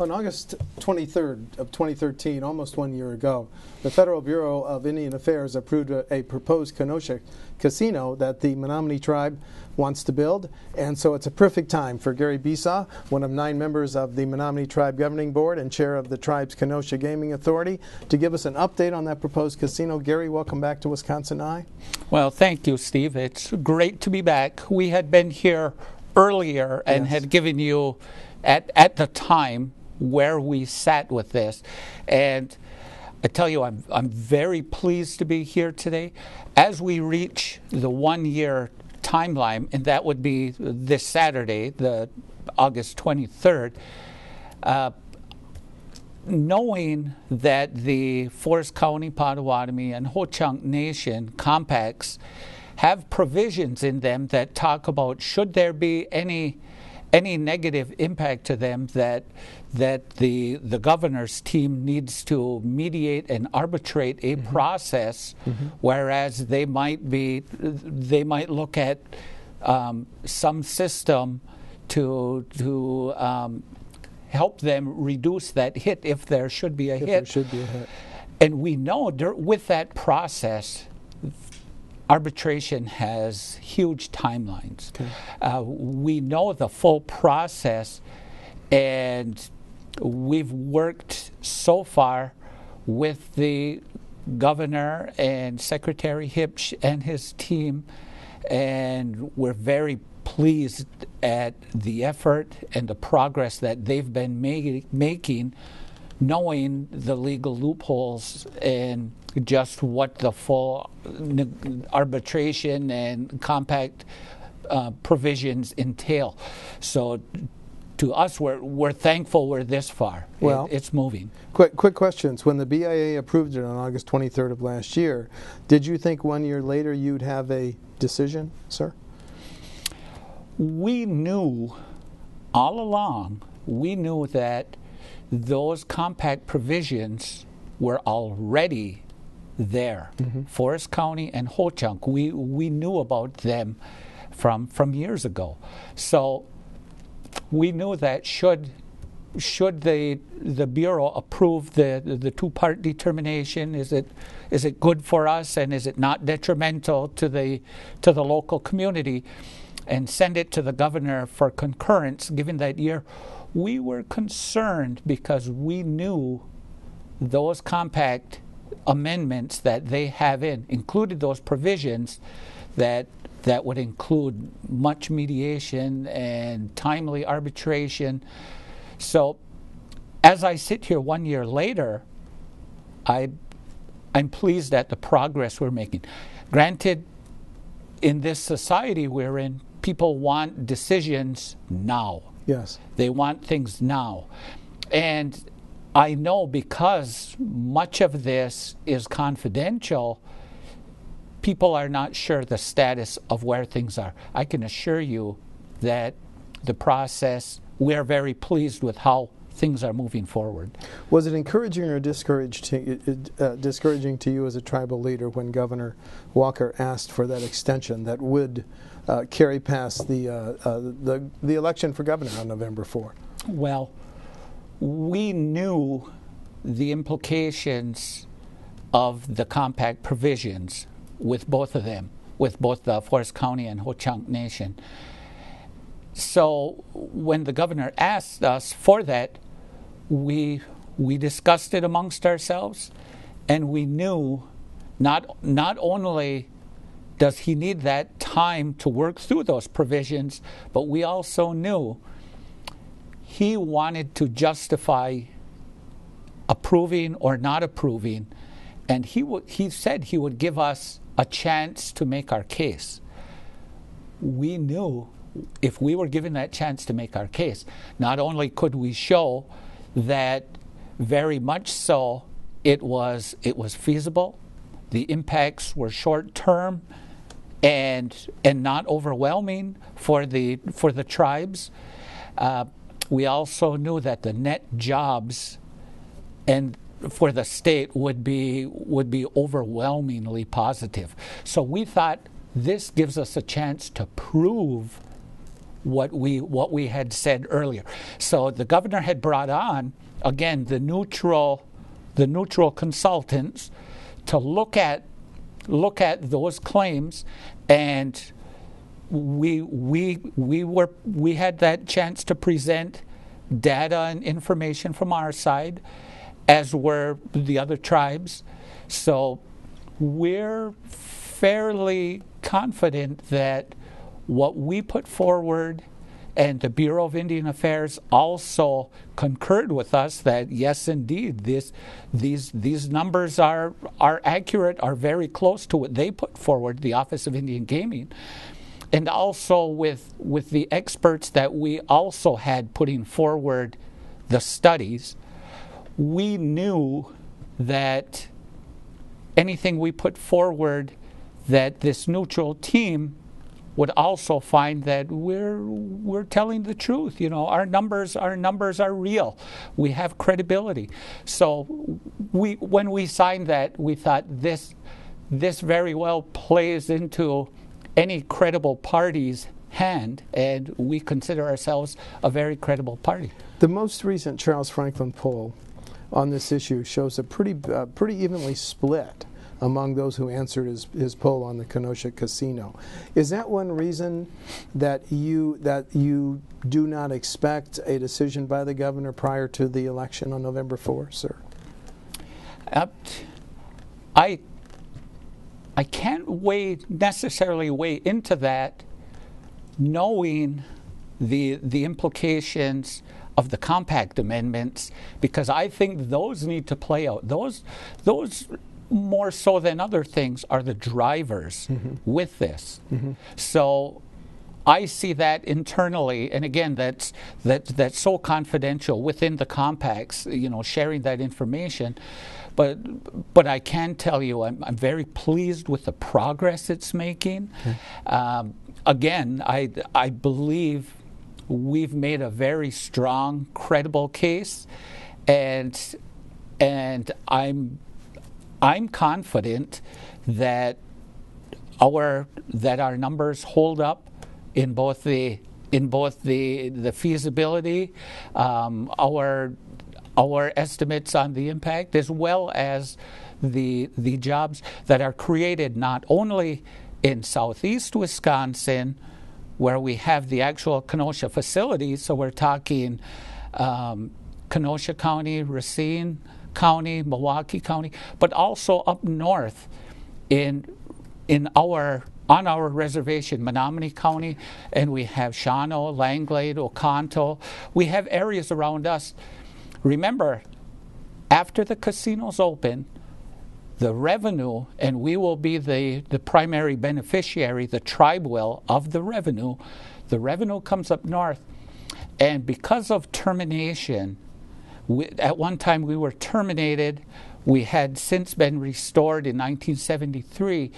On August 23rd of 2013, almost 1 year ago, the Federal Bureau of Indian Affairs approved a proposed Kenosha Casino that the Menominee tribe wants to build, and so it's a perfect time for Gary Besaw, one of 9 members of the Menominee Tribe Governing Board and chair of the tribe's Kenosha Gaming Authority, to give us an update on that proposed casino. Gary, welcome back to Wisconsin Eye. Well, thank you, Steve. It's great to be back. We had been here earlier and had given you, at the time, where we sat with this. And I tell you, I'm very pleased to be here today. As we reach the 1 year timeline, and that would be this Saturday, the August 23rd, knowing that the Forest County, Potawatomi, and Ho-Chunk Nation compacts have provisions in them that talk about should there be any negative impact to them, that the governor's team needs to mediate and arbitrate a process, whereas they might look at some system to help them reduce that hit if there should be a hit. There should be a hit. And we know with that process, arbitration has huge timelines. Okay. We know the full process, and we've worked so far with the governor and Secretary Hipsch and his team, and we're very pleased at the effort and the progress that they've been making, knowing the legal loopholes and just what the full arbitration and compact provisions entail. So to us, we're thankful we're this far. Well, it's moving. Quick questions. When the BIA approved it on August 23rd of last year, did you think 1 year later you'd have a decision, sir? We knew all along, we knew that those compact provisions were already there. Forest County and Ho-Chunk, we knew about them from years ago. So we knew that should the Bureau approve the two-part determination, is it good for us and is it not detrimental to the local community, and send it to the governor for concurrence given that year, we were concerned because we knew those compact amendments that they have included those provisions that would include much mediation and timely arbitration. So as I sit here 1 year later, I'm pleased at the progress we're making. Granted, in this society we're in, people want decisions now. Yes. They want things now. And I know because much of this is confidential, people are not sure the status of where things are. I can assure you that the process, we're very pleased with how things are moving forward. Was it encouraging or discouraging to you as a tribal leader when Governor Walker asked for that extension that would carry past the election for governor on November 4? Well, we knew the implications of the compact provisions with both of them, with both the Forest County and Ho-Chunk Nation. So when the governor asked us for that, we discussed it amongst ourselves, and we knew not only does he need that time to work through those provisions, but we also knew he wanted to justify approving or not approving, and he said he would give us a chance to make our case. We knew if we were given that chance to make our case, not only could we show that very much so it was feasible, the impacts were short term and not overwhelming for the tribes. We also knew that the net jobs and for the state would be overwhelmingly positive. So we thought this gives us a chance to prove what we had said earlier. So the governor had brought on, again, the neutral consultants to look at those claims, and we had that chance to present data and information from our side, as were the other tribes. So we're fairly confident that what we put forward, and the Bureau of Indian Affairs also concurred with us that yes, indeed, these numbers are accurate, are very close to what they put forward, the Office of Indian Gaming, and also with the experts that we also had putting forward the studies. We knew that anything we put forward, that this neutral team would also find that we're telling the truth. You know, our numbers are real. We have credibility. So when we signed that, we thought this very well plays into any credible party's hand, and we consider ourselves a very credible party. The most recent Charles Franklin poll on this issue shows a pretty evenly split among those who answered his poll on the Kenosha Casino. Is that one reason that you do not expect a decision by the governor prior to the election on November 4th, sir? I can't necessarily weigh into that, knowing the implications of the compact amendments, because I think those need to play out. Those more so than other things are the drivers with this. So I see that internally, and again, that's so confidential within the compacts, you know, sharing that information. But I can tell you, I'm very pleased with the progress it's making. Again, I believe we've made a very strong, credible case, and I'm confident that our numbers hold up in both the feasibility, our estimates on the impact, as well as the jobs that are created not only in southeast Wisconsin, where we have the actual Kenosha facility. So we're talking Kenosha County, Racine County, Milwaukee County, but also up north on our reservation, Menominee County, and we have Shawano, Langlade, Oconto. We have areas around us. Remember, after the casinos open, the revenue, and we will be the primary beneficiary, the tribe will, of the revenue comes up north. And because of termination, at one time we were terminated. We had since been restored in 1973.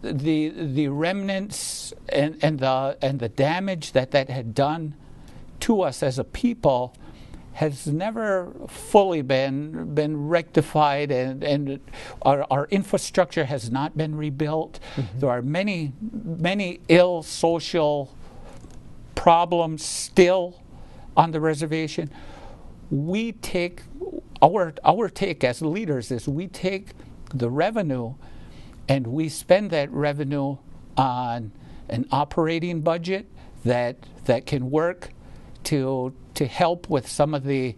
The remnants and the damage that had done to us as a people has never fully been rectified, and our infrastructure has not been rebuilt. There are many ill social problems still on the reservation. We take our take as leaders is we take the revenue and we spend that revenue on an operating budget that can work to help with some of the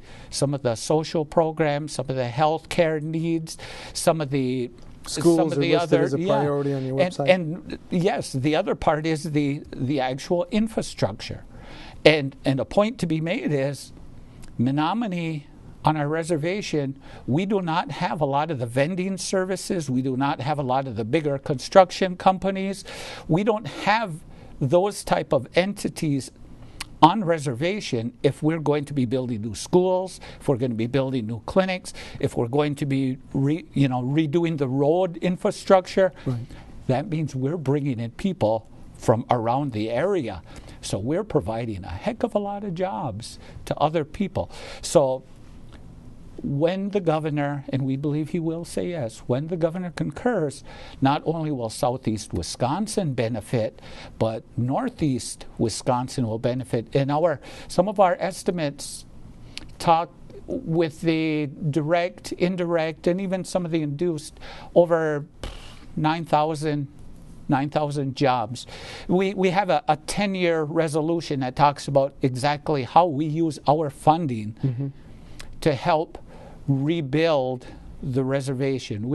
social programs, some of the health care needs, some of the schools some of the are listed other as a priority on your website. And yes, the other part is the actual infrastructure. And a point to be made is Menominee, on our reservation, we do not have a lot of the vending services. We do not have a lot of the bigger construction companies. We don't have those type of entities on reservation if we're going to be building new schools, if we're going to be building new clinics, if we're going to be redoing the road infrastructure. Right. That means we're bringing in people from around the area. So we're providing a heck of a lot of jobs to other people. So when the governor, and we believe he will say yes, when the governor concurs, not only will southeast Wisconsin benefit, but northeast Wisconsin will benefit. And some of our estimates talk with the direct, indirect, and even some of the induced over 9,000 jobs. We have a 10-year resolution that talks about exactly how we use our funding to help rebuild the reservation.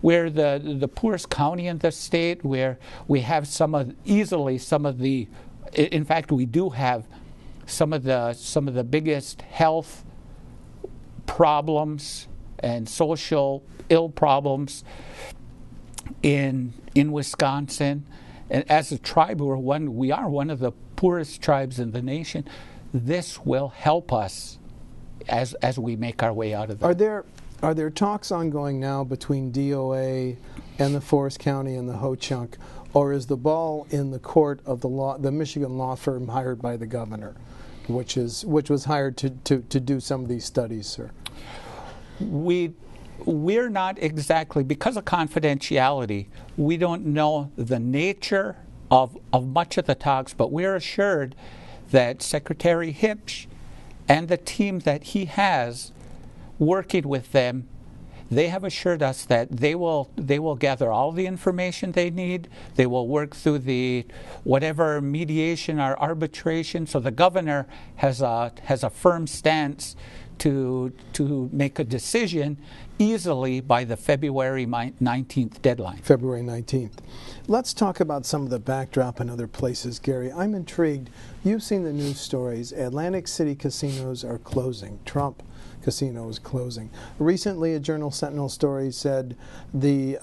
We're the poorest county in the state, where we have in fact we do have some of the biggest health problems and social ill problems in Wisconsin. And as a tribe, we are one of the poorest tribes in the nation. This will help us as we make our way out of that. Are there talks ongoing now between DOA and the Forest County and the Ho-Chunk, or is the ball in the court of the Michigan law firm hired by the governor, which was hired to do some of these studies, sir? We're not exactly, because of confidentiality, we don't know the nature of much of the talks, but we're assured that Secretary Hipsch and the team that he has working with them, they have assured us that they will gather all the information they need. They will work through whatever mediation or arbitration. So the governor has a firm stance to make a decision easily by the February 19th deadline. February 19th. Let's talk about some of the backdrop in other places, Gary. I'm intrigued. You've seen the news stories. Atlantic City casinos are closing. Trump Casino is closing. Recently, a Journal Sentinel story said the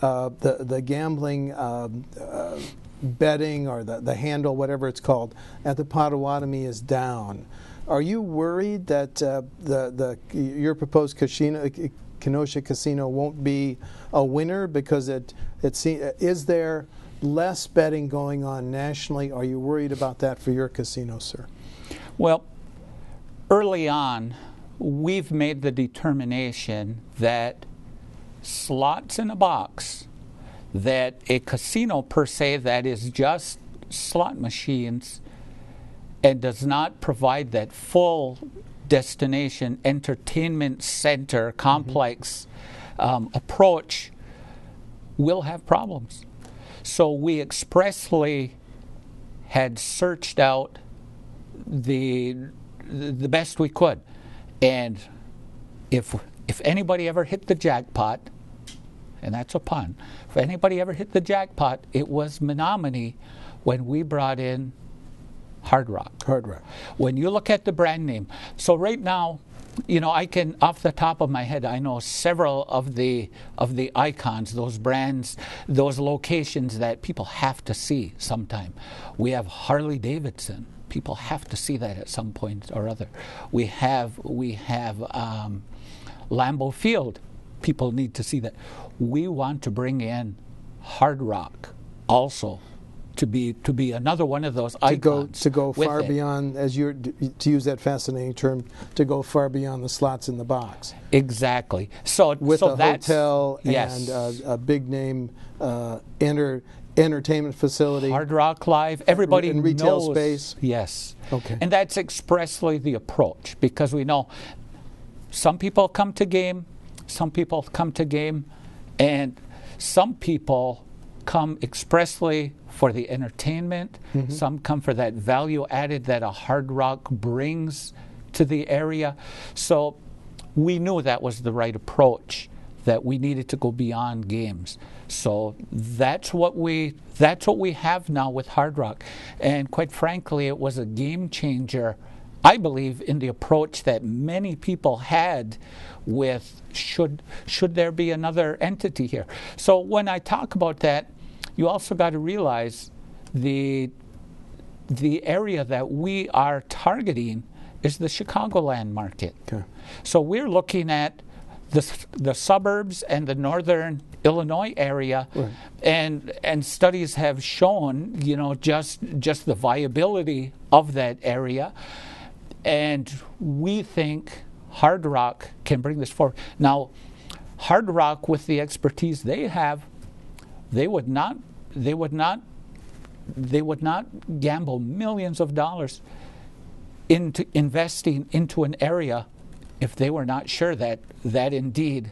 gambling betting, or the handle, whatever it's called, at the Potawatomi is down. Are you worried that your proposed Kenosha Casino won't be a winner because is there less betting going on nationally? Are you worried about that for your casino, sir? Well, early on, we've made the determination that slots in a box, that a casino per se that is just slot machines and does not provide that full destination entertainment center complex approach will have problems. So we expressly had searched out the best we could. And if anybody ever hit the jackpot, and that's a pun, if anybody ever hit the jackpot, it was Menominee when we brought in Hard Rock. Hard Rock. When you look at the brand name, so right now, I can, off the top of my head, I know several of the icons, those brands, those locations that people have to see sometime. We have Harley Davidson. People have to see that at some point or other. We have Lambeau Field. People need to see that. We want to bring in Hard Rock also to be another one of those icons. To go far beyond, to use that fascinating term, to go far beyond the slots in the box. Exactly. So with a that's, hotel yes, and a big name entertainment facility. Hard Rock Live. Everybody in retail knows, space. Yes. Okay. And that's expressly the approach, because we know some people come to game, and some people come expressly for the entertainment. Mm-hmm. Some come for that value added that a Hard Rock brings to the area. So we knew that was the right approach, that we needed to go beyond games. So that's what we have now with Hard Rock. And quite frankly, it was a game changer, I believe, in the approach that many people had with should there be another entity here. So when I talk about that, you also got to realize the area that we are targeting is the Chicagoland market. Okay. So we're looking at the suburbs and the northern Illinois area, right, and studies have shown, just the viability of that area, and we think Hard Rock can bring this forward. Now, Hard Rock, with the expertise they have, they would not gamble millions of dollars into investing into an area if they were not sure that indeed,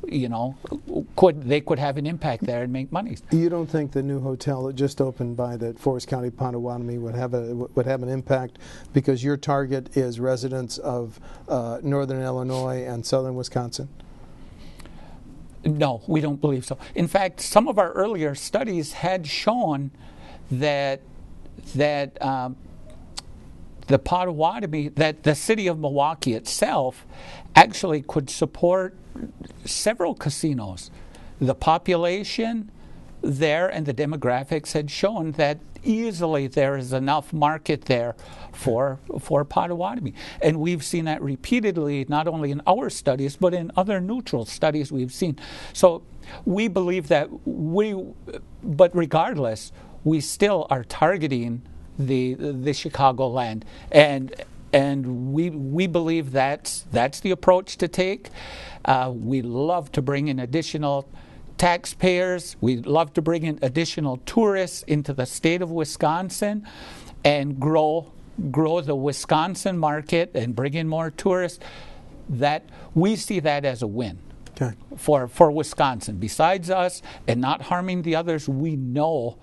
they could have an impact there and make money. You don't think the new hotel that just opened by the Forest County Potawatomi would have an impact because your target is residents of northern Illinois and southern Wisconsin? No, we don't believe so. In fact, some of our earlier studies had shown that the Potawatomi, that the city of Milwaukee itself actually could support several casinos. The population there and the demographics had shown that easily there is enough market there for Potawatomi. And we've seen that repeatedly, not only in our studies, but in other neutral studies we've seen. So we believe that but regardless, we still are targeting the Chicagoland, and we believe that's the approach to take. We love to bring in additional taxpayers. We love to bring in additional tourists into the state of Wisconsin, and grow the Wisconsin market and bring in more tourists. That we see that as a win. Okay. For Wisconsin. Besides us and not harming the others, we know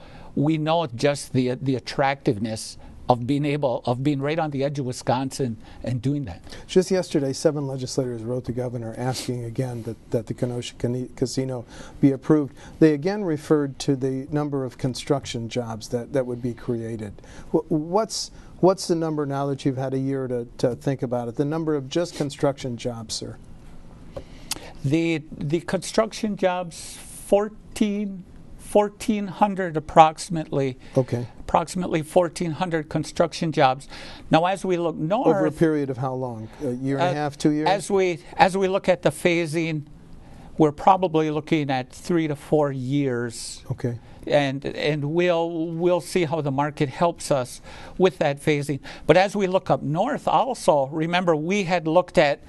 just the attractiveness of being right on the edge of Wisconsin and doing that. Just yesterday, 7 legislators wrote the governor asking again that the Kenosha Casino be approved. They again referred to the number of construction jobs that would be created. What's the number now that you've had a year to think about it? The number of just construction jobs, sir? The construction jobs, 1,400 approximately. Okay. Approximately 1,400 construction jobs. Now, as we look north, over a period of how long? A year and a half, 2 years? As we look at the phasing, we're probably looking at 3 to 4 years. Okay. And we'll see how the market helps us with that phasing. But as we look up north, also remember we had looked at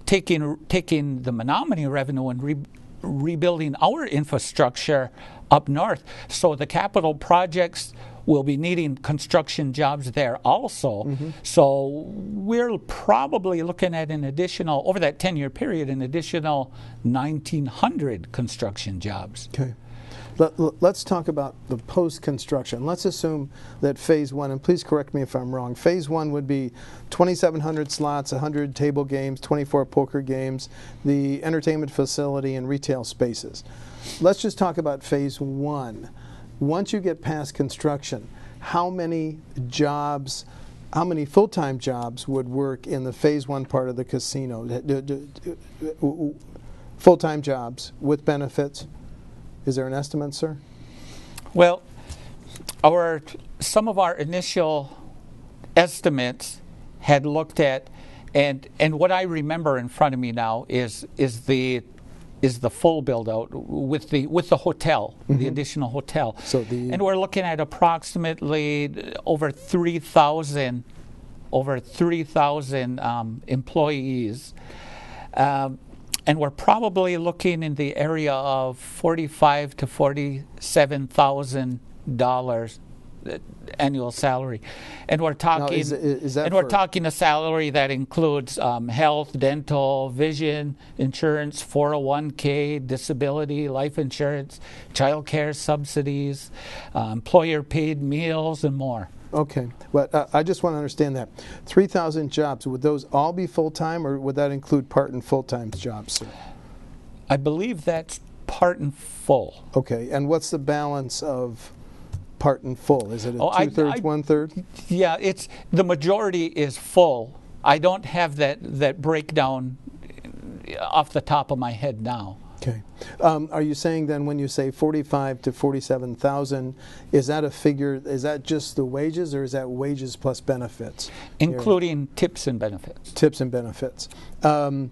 taking the Menominee revenue and rebuilding our infrastructure up north. So the capital projects will be needing construction jobs there also. Mm-hmm. So we're probably looking at an additional, over that 10-year period, an additional 1,900 construction jobs. Okay. Let's talk about the post-construction. Let's assume that Phase 1, and please correct me if I'm wrong, Phase 1 would be 2,700 slots, 100 table games, 24 poker games, the entertainment facility, and retail spaces. Let's just talk about Phase 1. Once you get past construction, how many full-time jobs would work in the Phase 1 part of the casino? Full-time jobs with benefits? Is there an estimate, sir? Well, some of our initial estimates had looked at, and what I remember in front of me now is the full build out with the hotel, mm-hmm. the additional hotel. And we're looking at approximately over 3,000 employees. And we're probably looking in the area of $45,000 to $47,000 annual salary, and we're talking. Now, we're talking a salary that includes health, dental, vision insurance, 401k, disability, life insurance, child care subsidies, employer-paid meals, and more. Okay. Well, I just want to understand that. 3,000 jobs, would those all be full-time, or would that include part and full-time jobs, sir? I believe that's part and full. Okay. And what's the balance of part and full? Is it a 2/3, 1/3? Yeah, the majority is full. I don't have that breakdown off the top of my head now. Okay. Are you saying then when you say 45 to 47,000, is that a figure? Is that just the wages, or is that wages plus benefits? Including tips and benefits. Tips and benefits. And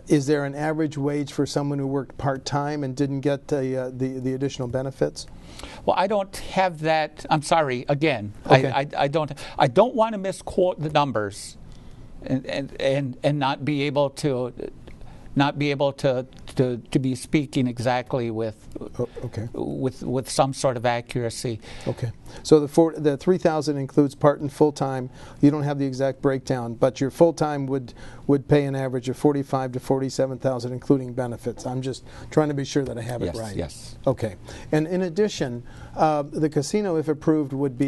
is there an average wage for someone who worked part-time and didn't get the additional benefits? Well, I don't have that. I'm sorry. Again, okay. I don't want to misquote the numbers. and not be able to be speaking exactly with some sort of accuracy. Okay. So the 3,000 includes part and full time. You don't have the exact breakdown, but your full time would pay an average of 45 to 47,000, including benefits. I'm just trying to be sure that I have it right. Yes. Okay. And in addition, the casino, if approved, would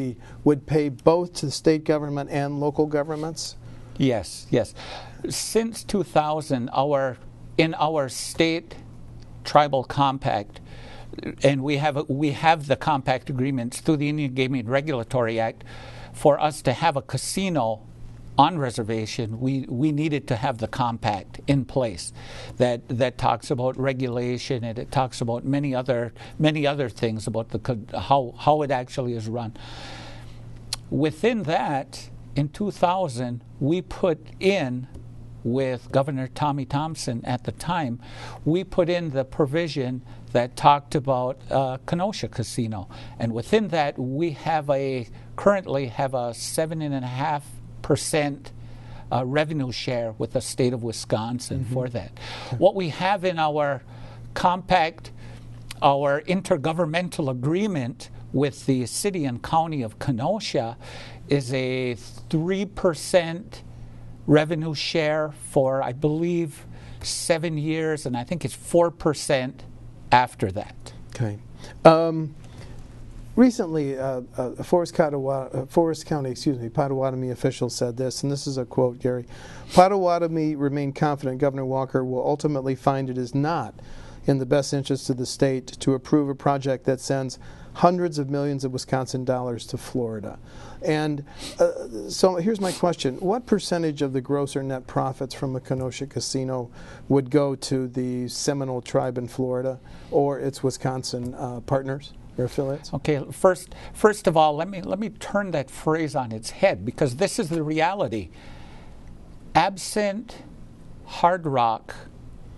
pay both to the state government and local governments. Yes. Since 2000, in our state tribal compact, and we have the compact agreements through the Indian Gaming Regulatory Act. For us to have a casino on reservation, we needed to have the compact in place that talks about regulation, and it talks about many other things about how it actually is run. Within that, in 2000, we put in, with Governor Tommy Thompson at the time, we put in the provision that talked about Kenosha Casino, and within that we currently have a 7.5% revenue share with the state of Wisconsin for that. Okay. What we have in our compact, our intergovernmental agreement with the city and county of Kenosha, is a 3% revenue share for, I believe, 7 years, and I think it's 4% after that. Okay. Recently, a Forest County, Potawatomi official said this, and this is a quote, Gary. Potawatomi remain confident Governor Walker will ultimately find it is not in the best interest of the state to approve a project that sends hundreds of millions of Wisconsin dollars to Florida. And so here's my question. What percentage of the gross or net profits from a Kenosha casino would go to the Seminole tribe in Florida or its Wisconsin partners or affiliates? Okay, first of all, let me turn that phrase on its head, because this is the reality. Absent Hard Rock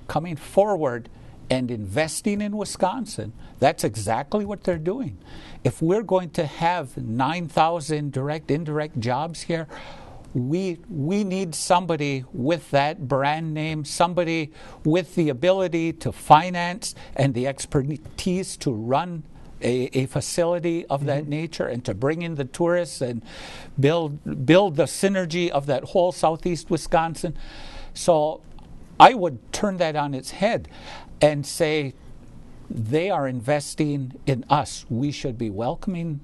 coming forward and investing in Wisconsin, that's exactly what they're doing. If we're going to have 9,000 direct, indirect jobs here, we need somebody with that brand name, somebody with the ability to finance and the expertise to run a facility of that nature, and to bring in the tourists and build the synergy of that whole southeast Wisconsin. So I would turn that on its head and say they are investing in us. We should be welcoming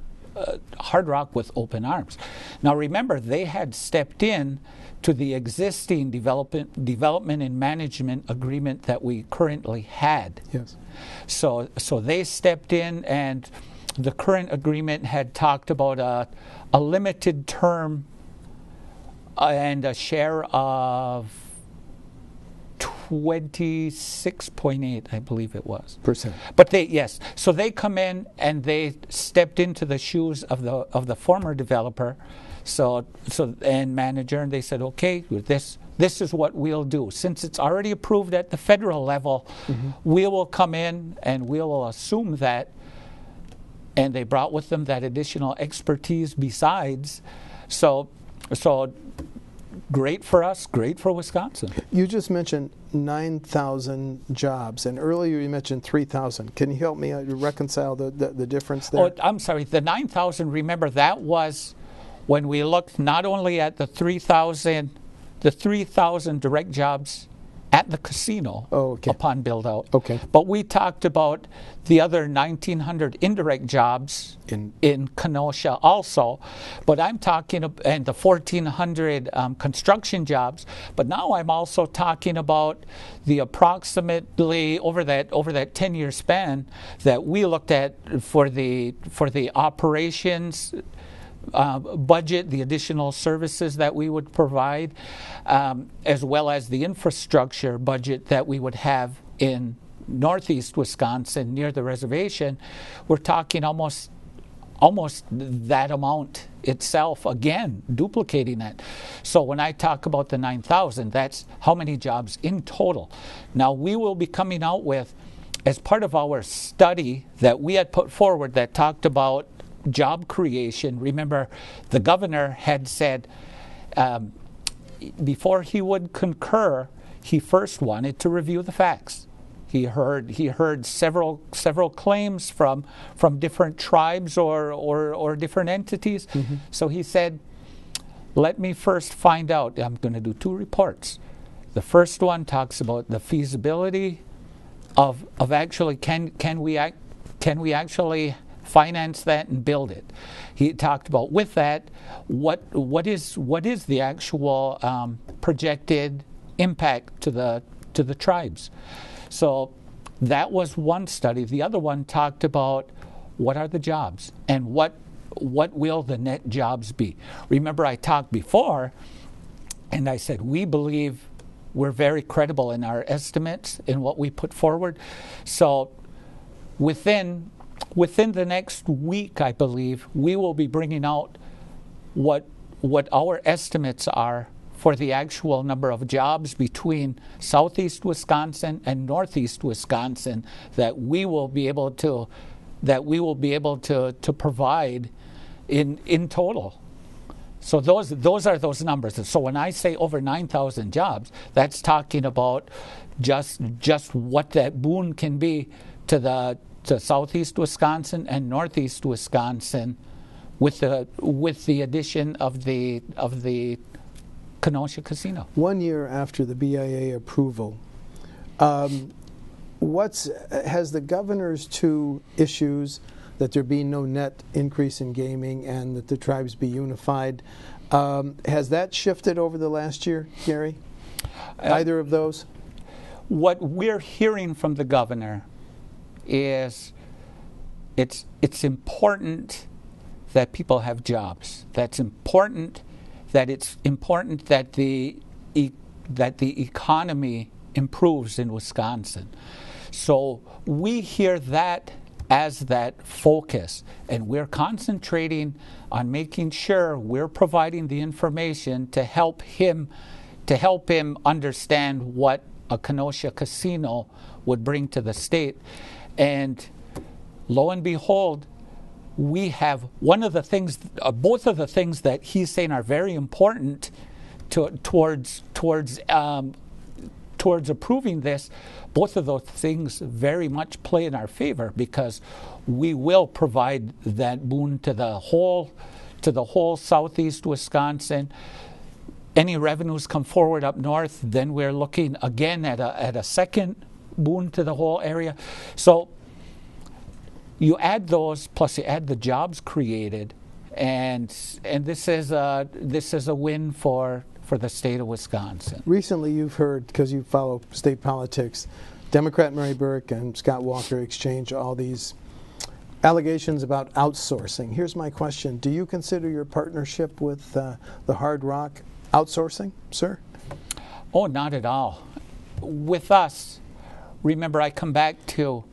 Hard Rock with open arms. Now remember, they had stepped in to the existing development and management agreement that we currently had. Yes. So they stepped in, and the current agreement had talked about a limited term and a share of 26.8, I believe it was. Percent. But so they come in and they stepped into the shoes of the former developer, and manager, and they said, okay, this is what we'll do. Since it's already approved at the federal level, we will come in and we will assume that. And they brought with them that additional expertise besides. So great for us, great for Wisconsin. You just mentioned 9,000 jobs, and earlier you mentioned 3,000. Can you help me reconcile the difference there? Oh, I'm sorry. The 9,000, remember, that was when we looked not only at the 3,000 direct jobs at the casino upon build-out, but we talked about the other 1,900 indirect jobs in Kenosha also. But I'm talking and the 1,400 construction jobs. But now I'm also talking about the approximately over that 10-year span that we looked at for the operations budget, the additional services that we would provide, as well as the infrastructure budget that we would have in northeast Wisconsin near the reservation. We're talking almost that amount itself, again, duplicating that. So when I talk about the 9,000, that's how many jobs in total. Now we will be coming out with, as part of our study that we had put forward that talked about job creation. Remember, the governor had said he would concur, he first wanted to review the facts. He heard several claims from different tribes or different entities. Mm-hmm. So he said, let me first find out. I'm going to do 2 reports. The first one talks about the feasibility of actually can we actually finance that and build it. He talked about with that what is the actual projected impact to the tribes. So that was one study. The other one talked about what are the jobs and what will the net jobs be. Remember, I talked before, and I said we believe we're very credible in our estimates in what we put forward. So within the next week, I believe, we will be bringing out what our estimates are for the actual number of jobs between southeast Wisconsin and northeast Wisconsin that we will be able to provide in total. So those are those numbers. So when I say over 9,000 jobs, that's talking about just what that boon can be to southeast Wisconsin and northeast Wisconsin with the addition of the Kenosha Casino. 1 year after the BIA approval, has the governor's 2 issues, that there be no net increase in gaming and that the tribes be unified, has that shifted over the last year, Gary? Either of those? What we're hearing from the governor is it's important that people have jobs. It's important that the economy improves in Wisconsin. So we hear that as that focus, and we're concentrating on making sure we're providing the information to help him understand what a Kenosha casino would bring to the state. And lo and behold, we have both of the things that he's saying are very important towards approving this. Both of those things very much play in our favor, because we will provide that boon to the whole southeast Wisconsin. Any revenues come forward up north, then we're looking again at a second boon to the whole area. So you add those, plus you add the jobs created, and this is a win for the state of Wisconsin. Recently, you've heard, because you follow state politics, Democrat Mary Burke and Scott Walker exchange all these allegations about outsourcing. Here's my question: do you consider your partnership with the Hard Rock outsourcing, sir? Oh, not at all. With us, remember, I come back to,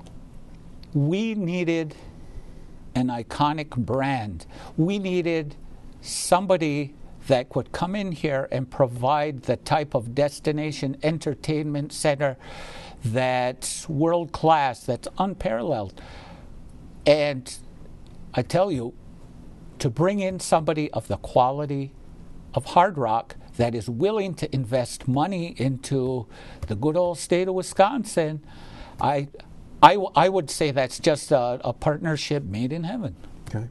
we needed an iconic brand. We needed somebody that could come in here and provide the type of destination entertainment center that's world class, that's unparalleled. And I tell you, to bring in somebody of the quality of Hard Rock that is willing to invest money into the good old state of Wisconsin, I would say that's just a partnership made in heaven. Okay.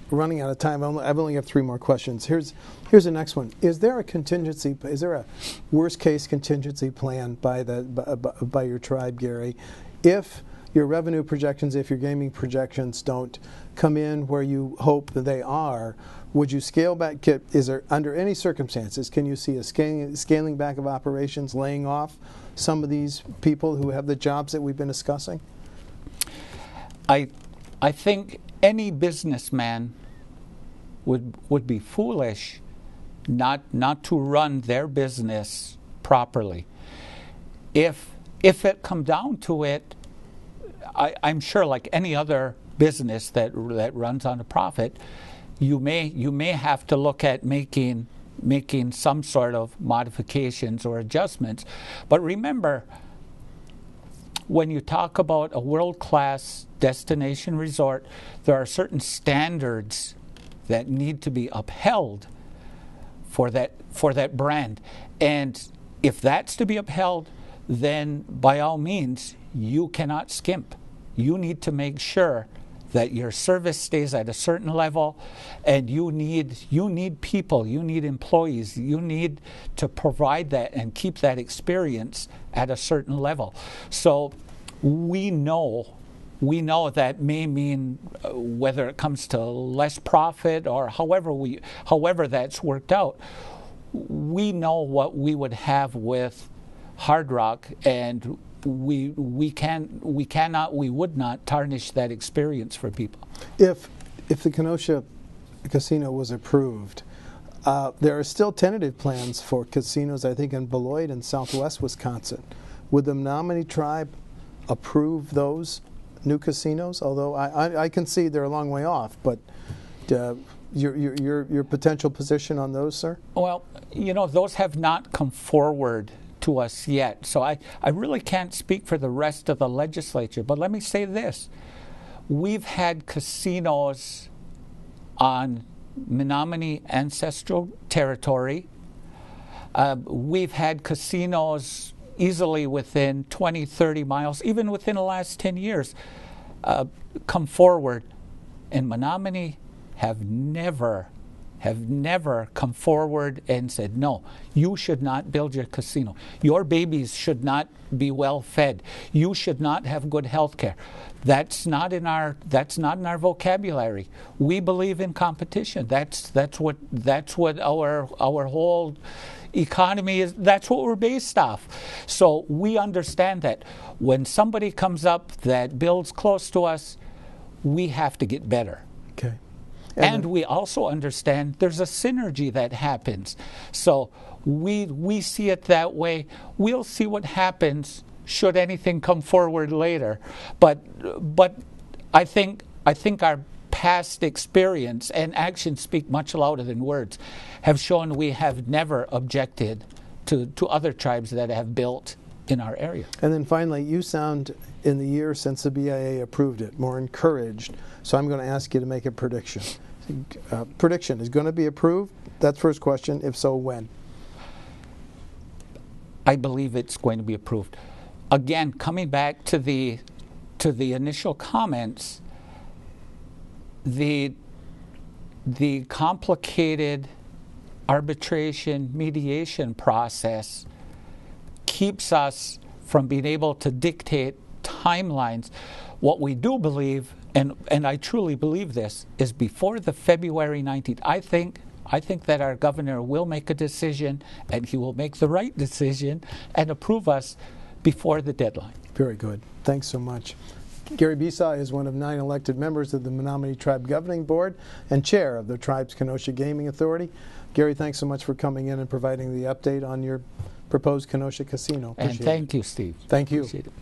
We're running out of time. I've only have 3 more questions. Here's the next one. Is there a worst case contingency plan by your tribe, Gary, if your revenue projections, if your gaming projections don't come in where you hope that they are? Would you scale back? Is there, under any circumstances, can you see a scaling back of operations, laying off some of these people who have the jobs that we've been discussing? I think any businessman would be foolish not to run their business properly. If it come down to it, I'm sure, like any other business that runs on a profit, you may have to look at making some sort of modifications or adjustments. But remember, when you talk about a world-class destination resort, there are certain standards that need to be upheld for that brand. And if that's to be upheld, then by all means, you cannot skimp. You need to make sure that your service stays at a certain level, and you need people, you need employees, you need to provide that and keep that experience at a certain level. So we know that may mean whether it comes to less profit or however that's worked out, we know what we would have with Hard Rock, and we would not tarnish that experience for people. If the Kenosha Casino was approved, there are still tentative plans for casinos, I think, in Beloit and Southwest Wisconsin. Would the Menominee tribe approve those new casinos? Although I can see they're a long way off, but your potential position on those, sir? Well, those have not come forward to us yet, so I really can't speak for the rest of the legislature, but let me say this. We've had casinos on Menominee ancestral territory. We've had casinos easily within 20, 30 miles, even within the last 10 years, come forward. And Menominee have never come forward and said, no, you should not build your casino. Your babies should not be well fed. You should not have good health care. That's not in our vocabulary. We believe in competition. That's what our whole economy is. That's what we're based off. So we understand that when somebody comes up that builds close to us, we have to get better. Okay. And we also understand there's a synergy that happens. So we see it that way. We'll see what happens should anything come forward later. But I think our past experience and actions speak much louder than words, have shown we have never objected to other tribes that have built in our area. And then finally, you sound, in the year since the BIA approved it, more encouraged. So I'm going to ask you to make a prediction. Prediction, is going to be approved? That's first question. If so, when? I believe it's going to be approved. Again, coming back to the initial comments, the complicated arbitration mediation process keeps us from being able to dictate timelines. What we do believe, and I truly believe this, is before the February 19th, I think that our governor will make a decision, and he will make the right decision and approve us before the deadline. Very good. Thanks so much. Gary Besaw is one of 9 elected members of the Menominee Tribe Governing Board and chair of the tribe's Kenosha Gaming Authority. Gary, thanks so much for coming in and providing the update on your proposed Kenosha Casino. Appreciate it. Thank you, Steve. Thank you. Appreciate it.